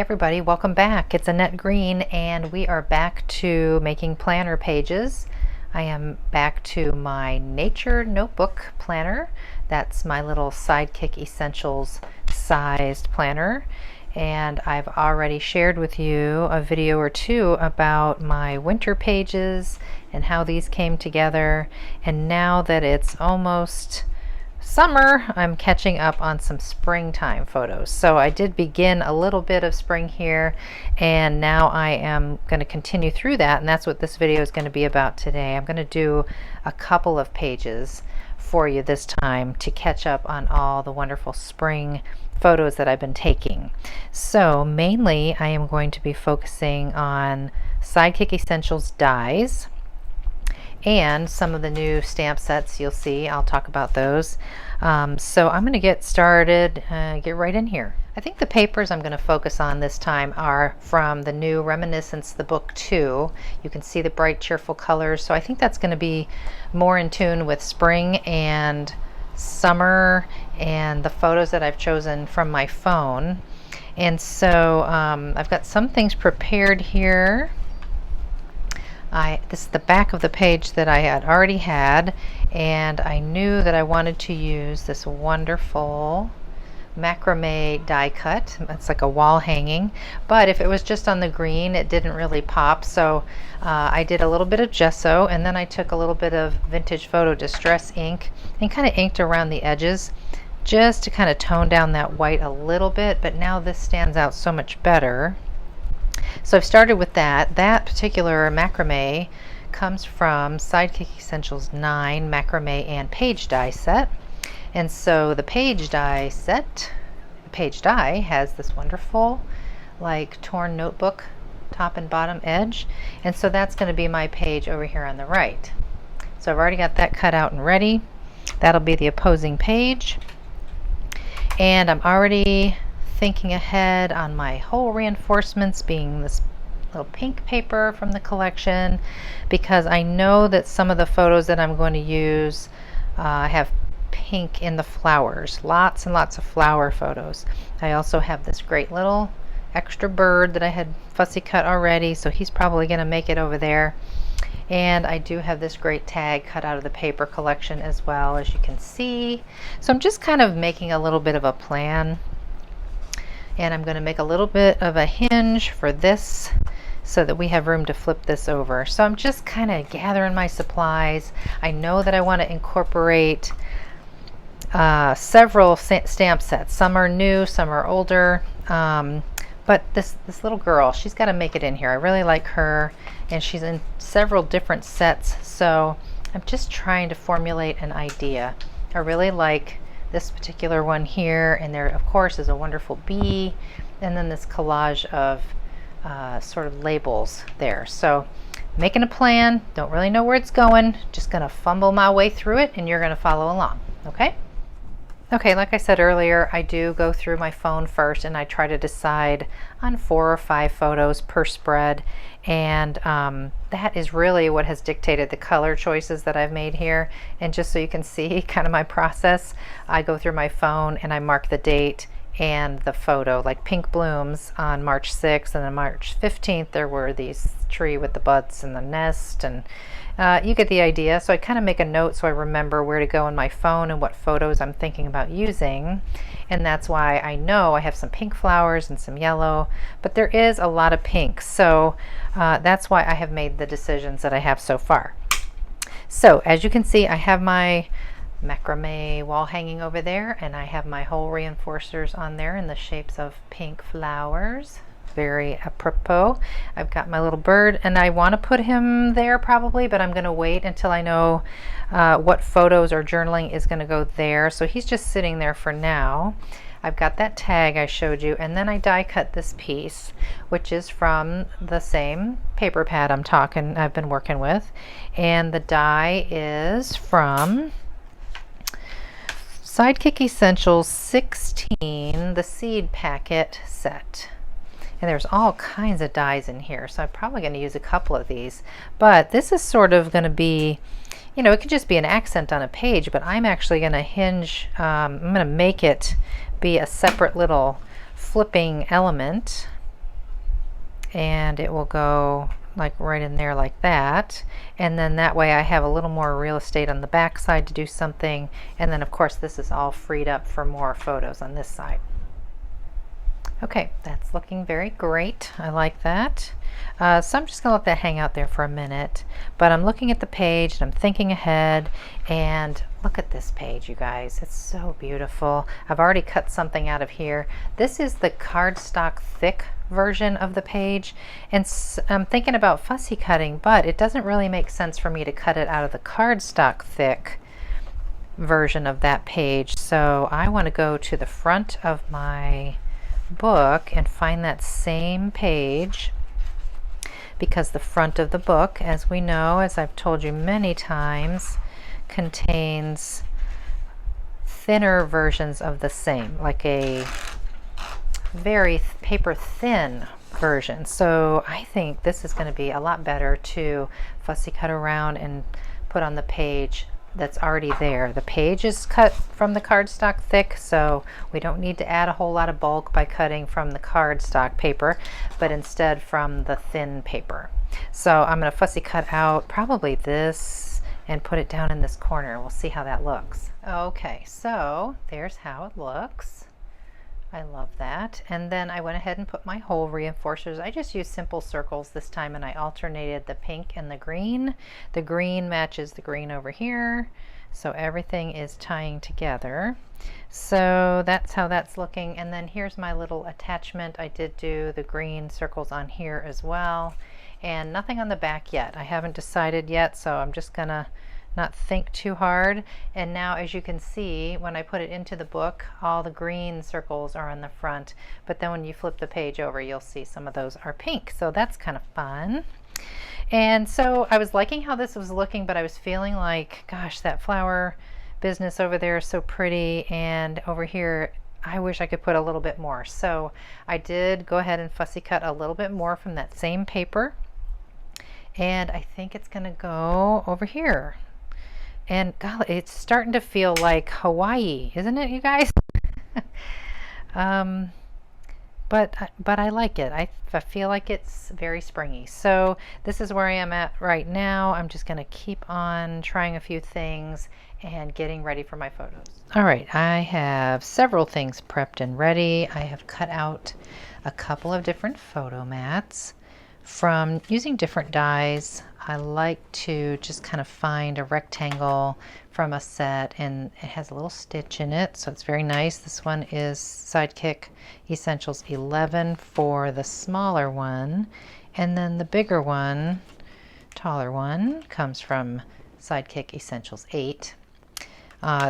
everybody, welcome back. It's Annette Green and we are back to making planner pages. I am back to my nature notebook planner. That's my little Sidekick Essentials sized planner. And I've already shared with you a video or two about my winter pages and how these came together. And now that it's almost summer, I'm catching up on some springtime photos. So I did begin a little bit of spring here, and now I am going to continue through that, and that's what this video is going to be about today. I'm going to do a couple of pages for you this time to catch up on all the wonderful spring photos that I've been taking. So mainly I am going to be focusing on Sidekick Essentials dies and some of the new stamp sets you'll see. I'll talk about those. So I'm going to get started, get right in here. I think the papers I'm going to focus on this time are from the new Reminiscence The Book 2. You can see the bright, cheerful colors. So I think that's going to be more in tune with spring and summer and the photos that I've chosen from my phone. And so I've got some things prepared here. This is the back of the page that I had already had, and I knew that I wanted to use this wonderful macrame die cut. It's like a wall hanging, but if it was just on the green it didn't really pop, so I did a little bit of gesso, and then I took a little bit of vintage photo distress ink and kind of inked around the edges just to kind of tone down that white a little bit, but now this stands out so much better. So I've started with that. That particular macrame comes from Sidekick Essentials 9 macrame and page die set. And so the page die set, the page die has this wonderful like torn notebook top and bottom edge. And so that's going to be my page over here on the right. So I've already got that cut out and ready. That'll be the opposing page. And I'm already thinking ahead on my whole reinforcements being this little pink paper from the collection, because I know that some of the photos that I'm going to use have pink in the flowers, lots and lots of flower photos. I also have this great little extra bird that I had fussy cut already, so he's probably going to make it over there. And I do have this great tag cut out of the paper collection as well, as you can see. So I'm just kind of making a little bit of a plan. And I'm going to make a little bit of a hinge for this so that we have room to flip this over. So I'm just kind of gathering my supplies. I know that I want to incorporate several stamp sets. Some are new, some are older. But this little girl, she's got to make it in here. I really like her, and she's in several different sets. So I'm just trying to formulate an idea. I really like this particular one here, and there of course is a wonderful bee, and then this collage of sort of labels there. So making a plan, don't really know where it's going, just gonna fumble my way through it, and you're gonna follow along. Okay, like I said earlier, I do go through my phone first, and I try to decide on 4 or 5 photos per spread, and that is really what has dictated the color choices that I've made here. And just so you can see kind of my process, I go through my phone and I mark the date and the photo, like pink blooms on March 6th, and then March 15th there were these tree with the buds and the nest, and you get the idea. So I kind of make a note so I remember where to go in my phone and what photos I'm thinking about using. And that's why I know I have some pink flowers and some yellow, but there is a lot of pink. So that's why I have made the decisions that I have so far. So as you can see, I have my macrame wall hanging over there, and I have my whole reinforcers on there in the shapes of pink flowers. Very apropos. I've got my little bird, and I want to put him there probably, but I'm going to wait until I know what photos or journaling is going to go there. So he's just sitting there for now. I've got that tag I showed you, and then I die cut this piece, which is from the same paper pad I've been working with, and the die is from Sidekick Essentials 16, the seed packet set. And there's all kinds of dies in here, so I'm probably going to use a couple of these. But this is sort of going to be, you know, it could just be an accent on a page, but I'm actually going to hinge, I'm going to make it be a separate little flipping element. and it will go like right in there like that, and then that way I have a little more real estate on the back side to do something, and then of course this is all freed up for more photos on this side. Okay, that's looking very great. I like that. So I'm just gonna let that hang out there for a minute, but I'm looking at the page and I'm thinking ahead, and look at this page, you guys. It's so beautiful. I've already cut something out of here. This is the cardstock thick version of the page, and I'm thinking about fussy cutting, but it doesn't really make sense for me to cut it out of the cardstock thick version of that page. So I want to go to the front of my book and find that same page, because the front of the book, as we know, as I've told you many times, contains thinner versions of the same, like a very paper thin version. So I think this is going to be a lot better to fussy cut around and put on the page that's already there. The page is cut from the cardstock thick, so we don't need to add a whole lot of bulk by cutting from the cardstock paper, but instead from the thin paper. So I'm going to fussy cut out probably this and put it down in this corner. We'll see how that looks. Okay, so there's how it looks. I love that. And then I went ahead and put my hole reinforcers. I just used simple circles this time, and I alternated the pink and the green. The green matches the green over here, so everything is tying together. So that's how that's looking. And then here's my little attachment. I did do the green circles on here as well, and nothing on the back yet. I haven't decided yet, so I'm just gonna not think too hard. And now, as you can see, when I put it into the book, all the green circles are on the front, but then when you flip the page over, you'll see some of those are pink, so that's kind of fun. And so I was liking how this was looking, but I was feeling like, gosh, that flower business over there is so pretty, and over here I wish I could put a little bit more. So I did go ahead and fussy cut a little bit more from that same paper, and I think it's gonna go over here. And golly, it's starting to feel like Hawaii, isn't it, you guys? But I like it. I feel like it's very springy. So this is where I am at right now. I'm just going to keep on trying a few things and getting ready for my photos. All right, I have several things prepped and ready. I have cut out a couple of different photo mats from using different dies. I like to just kind of find a rectangle from a set, and it has a little stitch in it, so it's very nice. This one is Sidekick Essentials 11 for the smaller one, and then the bigger one, taller one, comes from Sidekick Essentials 8.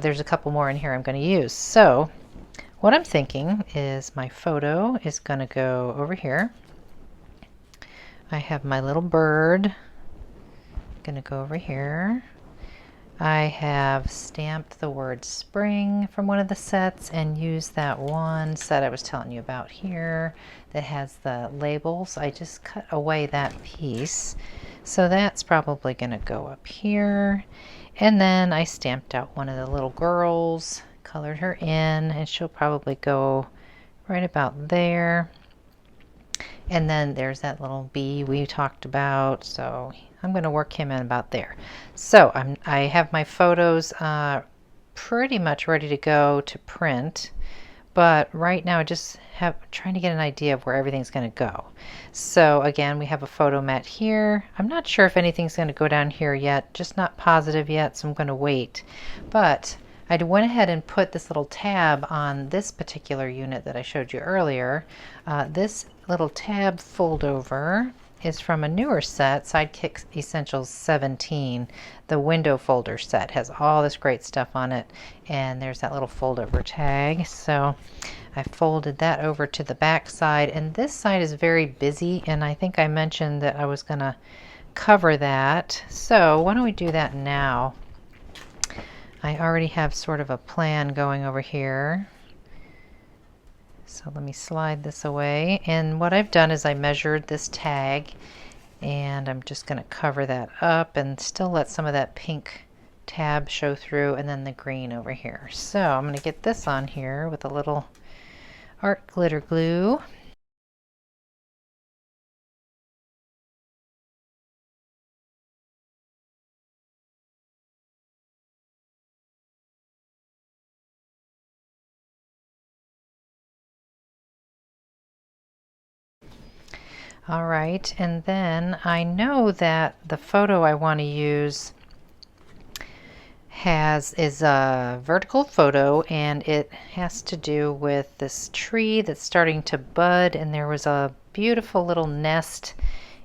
There's a couple more in here I'm going to use. So what I'm thinking is my photo is going to go over here. I have my little bird going to go over here. I have stamped the word spring from one of the sets and used that one set I was telling you about here that has the labels. I just cut away that piece, so that's probably going to go up here. And then I stamped out one of the little girls, colored her in, and she'll probably go right about there. And then there's that little bee we talked about, so I'm going to work him in about there. So I have my photos pretty much ready to go to print, but right now I just trying to get an idea of where everything's going to go. So again, we have a photo mat here. I'm not sure if anything's going to go down here yet, just not positive yet, so I'm going to wait. But I went ahead and put this little tab on this particular unit that I showed you earlier. This little tab fold over is from a newer set, Sidekick Essentials 17. The window folder set has all this great stuff on it, and there's that little fold over tag. So I folded that over to the back side, and this side is very busy, and I think I mentioned that I was going to cover that. So why don't we do that now? I already have sort of a plan going over here. So let me slide this away, and what I've done is I measured this tag, and I'm just going to cover that up and still let some of that pink tab show through, and then the green over here. So I'm going to get this on here with a little art glitter glue. All right, and then I know that the photo I want to use is a vertical photo, and it has to do with this tree that's starting to bud, and there was a beautiful little nest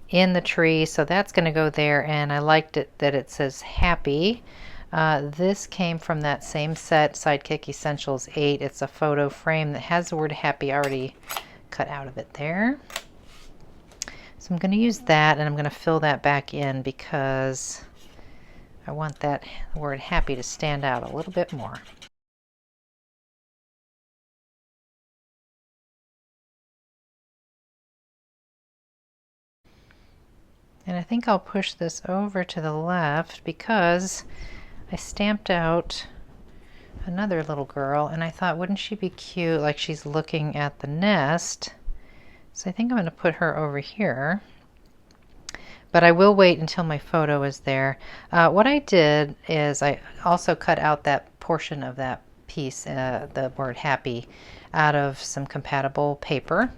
in the tree, so that's going to go there. And I liked it that it says happy. This came from that same set, Sidekick Essentials 8. It's a photo frame that has the word happy already cut out of it there. So I'm going to use that, and I'm going to fill that back in because I want that word happy to stand out a little bit more. And I think I'll push this over to the left because I stamped out another little girl, and I thought, wouldn't she be cute, like she's looking at the nest? So I think I'm going to put her over here. But I will wait until my photo is there. What I did is I also cut out that portion of that piece, the word happy, out of some compatible paper.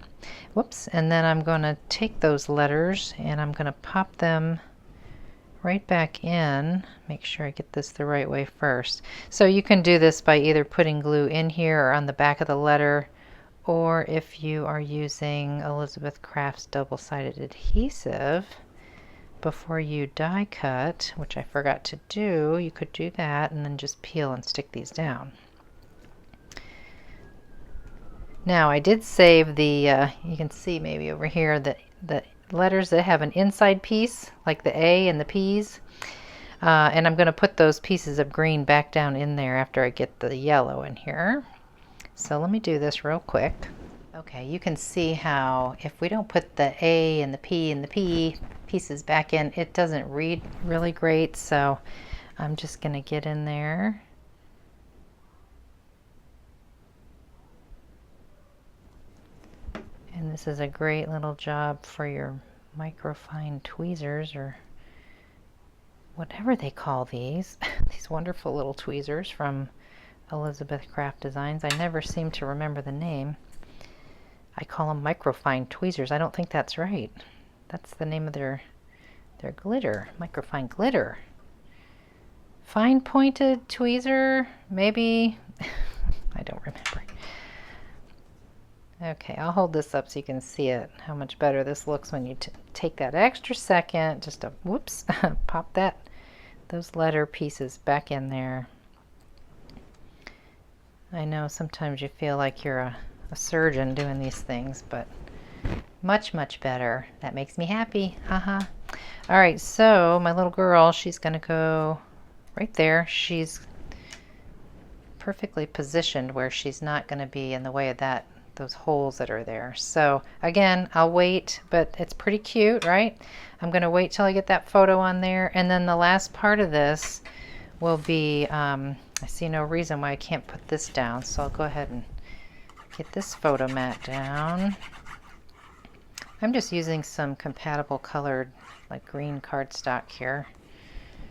Whoops. And then I'm going to take those letters and I'm going to pop them right back in. Make sure I get this the right way first. So you can do this by either putting glue in here or on the back of the letter, or if you are using Elizabeth Craft's double-sided adhesive, before you die cut, which I forgot to do, you could do that and then just peel and stick these down. Now I did save the, you can see maybe over here that the letters that have an inside piece, like the A and the P's, and I'm going to put those pieces of green back down in there after I get the yellow in here. So let me do this real quick. Okay, you can see how if we don't put the A and the P pieces back in, it doesn't read really great. So I'm just going to get in there. And this is a great little job for your microfine tweezers, or whatever they call these. These wonderful little tweezers from Elizabeth Craft Designs. I never seem to remember the name. I call them microfine tweezers. I don't think that's right. That's the name of their glitter, microfine glitter. Fine pointed tweezer, maybe. I don't remember. Okay, I'll hold this up so you can see it, how much better this looks when you take that extra second, just to, whoops, pop those letter pieces back in there. I know sometimes you feel like you're a surgeon doing these things, but much, much better. That makes me happy. Haha. All right, so my little girl, she's going to go right there. She's perfectly positioned where she's not going to be in the way of those holes that are there. So again, I'll wait, but it's pretty cute, right? I'm going to wait till I get that photo on there, and then the last part of this will be, I see no reason why I can't put this down, so I'll go ahead and get this photo mat down. I'm just using some compatible colored, like green cardstock here.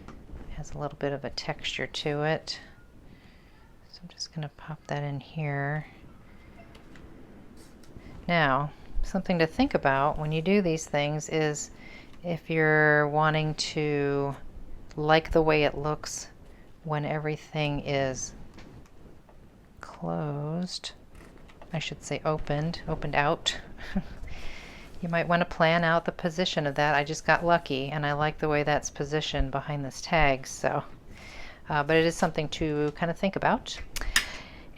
It has a little bit of a texture to it. So I'm just going to pop that in here. Now, something to think about when you do these things is if you're wanting to like the way it looks when everything is closed, I should say opened out. You might want to plan out the position of that. I just got lucky and I like the way that's positioned behind this tag, so but it is something to kind of think about.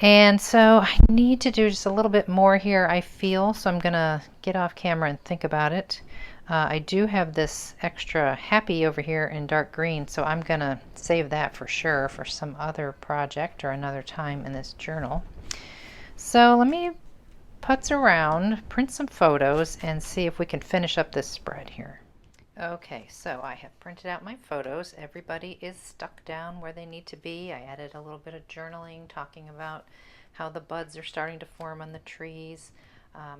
And so I need to do just a little bit more here, I feel, so I'm gonna get off camera and think about it. I do have this extra happy over here in dark green, so I'm gonna save that for sure for some other project or another time in this journal. So let me putz around, print some photos, and see if we can finish up this spread here. Okay, so I have printed out my photos. Everybody is stuck down where they need to be. I added a little bit of journaling talking about how the buds are starting to form on the trees.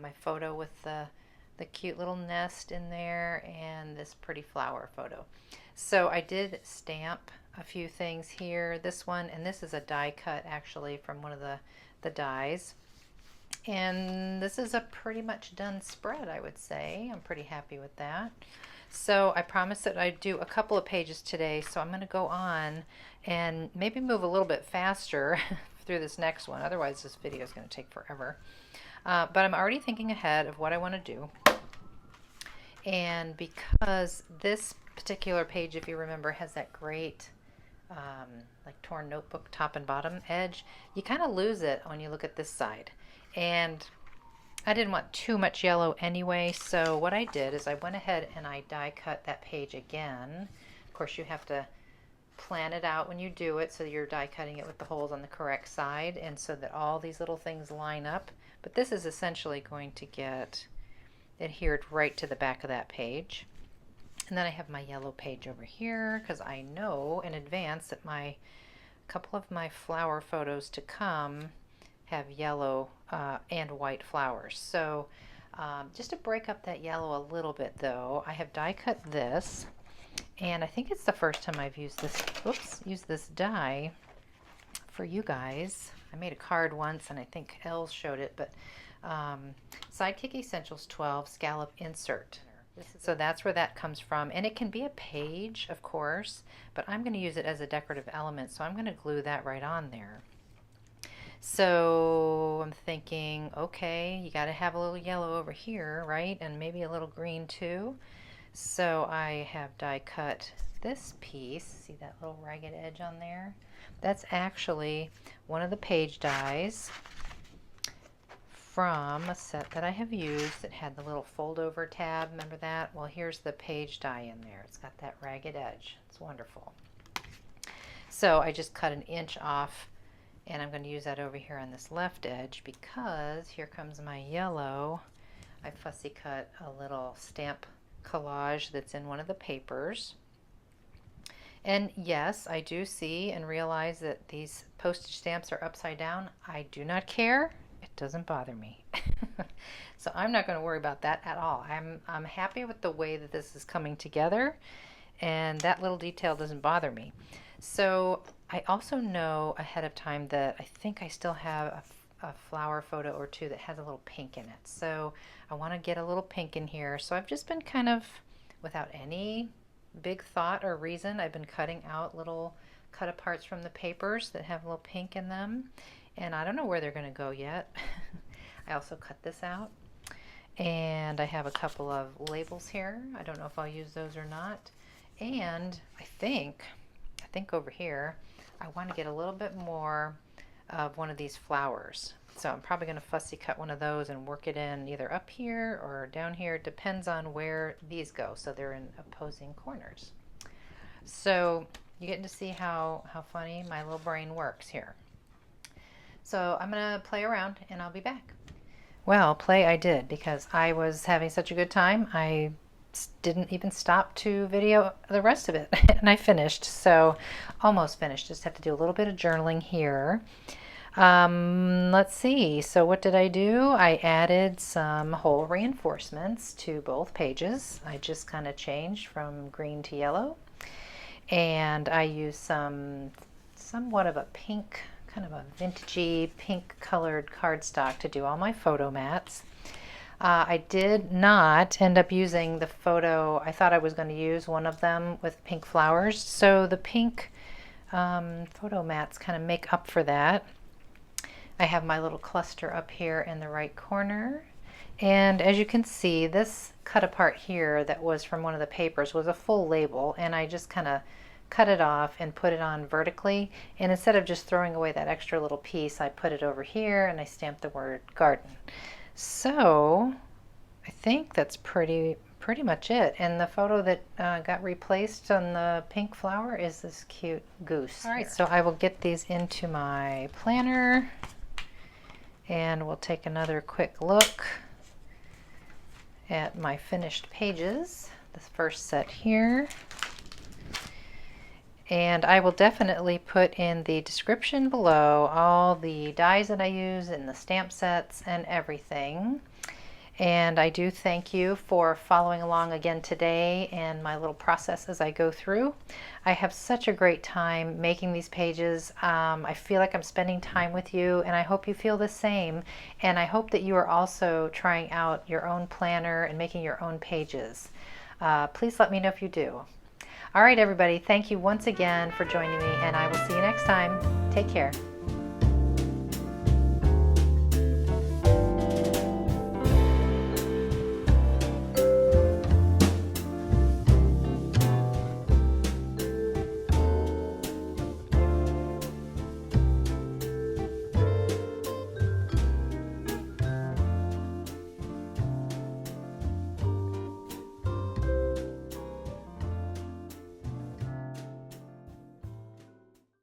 My photo with the cute little nest in there, and this pretty flower photo. So I did stamp a few things here. This one, and this is a die cut actually from one of the dies. And this is a pretty much done spread, I would say. I'm pretty happy with that. So I promised that I'd do a couple of pages today, so I'm going to go on and maybe move a little bit faster through this next one. Otherwise, this video is going to take forever. But I'm already thinking ahead of what I want to do. And because this particular page, if you remember, has that great like torn notebook top and bottom edge, you kind of lose it when you look at this side. And I didn't want too much yellow anyway, so what I did is I went ahead and I die cut that page again. Of course, you have to plan it out when you do it so you're die cutting it with the holes on the correct side and so that all these little things line up. But this is essentially going to get adhered right to the back of that page. And then I have my yellow page over here because I know in advance that a couple of my flower photos to come have yellow and white flowers. So just to break up that yellow a little bit though, I have die cut this, and I think it's the first time I've used this die for you guys. I made a card once and I think Els showed it, but Sidekick Essentials 12 Scallop Insert. So that's where that comes from, and it can be a page, of course, but I'm going to use it as a decorative element, so I'm going to glue that right on there. So I'm thinking, okay, you got to have a little yellow over here, right? And maybe a little green too. So I have die cut this piece. See that little ragged edge on there? That's actually one of the page dies from a set that I have used that had the little fold over tab. Remember that? Well, here's the page die in there. It's got that ragged edge. It's wonderful. So I just cut an inch off, and I'm going to use that over here on this left edge because here comes my yellow. I fussy cut a little stamp collage that's in one of the papers. And yes, I do see and realize that these postage stamps are upside down. I do not care. It doesn't bother me. So I'm not going to worry about that at all. I'm happy with the way that this is coming together, and that little detail doesn't bother me. So I also know ahead of time that I think I still have a flower photo or two that has a little pink in it. So I want to get a little pink in here. So I've just been kind of, without any big thought or reason, I've been cutting out little cut aparts from the papers that have a little pink in them. And I don't know where they're going to go yet. I also cut this out. And I have a couple of labels here. I don't know if I'll use those or not. And I think over here, I want to get a little bit more of one of these flowers. So I'm probably going to fussy cut one of those and work it in either up here or down here. It depends on where these go. So they're in opposing corners. So you get to see how funny my little brain works here. So I'm going to play around and I'll be back. Well, play I did because I was having such a good time. I didn't even stop to video the rest of it and I finished. So almost finished. Just have to do a little bit of journaling here. Let's see. So what did I do? I added some hole reinforcements to both pages. I just kind of changed from green to yellow. And I used somewhat of a pink, kind of a vintagey pink colored cardstock to do all my photo mats. I did not end up using the photo. I thought I was going to use one of them with pink flowers. So the pink photo mats kind of make up for that. I have my little cluster up here in the right corner. And as you can see, this cut apart here that was from one of the papers was a full label, and I just kind of cut it off and put it on vertically, and instead of just throwing away that extra little piece, I put it over here and I stamped the word garden. So I think that's pretty much it. And the photo that got replaced on the pink flower is this cute goose. All right, so I will get these into my planner and we'll take another quick look at my finished pages. This first set here. And I will definitely put in the description below all the dies that I use and the stamp sets and everything. And I do thank you for following along again today and my little process as I go through. I have such a great time making these pages. I feel like I'm spending time with you, and I hope you feel the same. And I hope that you are also trying out your own planner and making your own pages. Please let me know if you do. All right, everybody, thank you once again for joining me, and I will see you next time. Take care.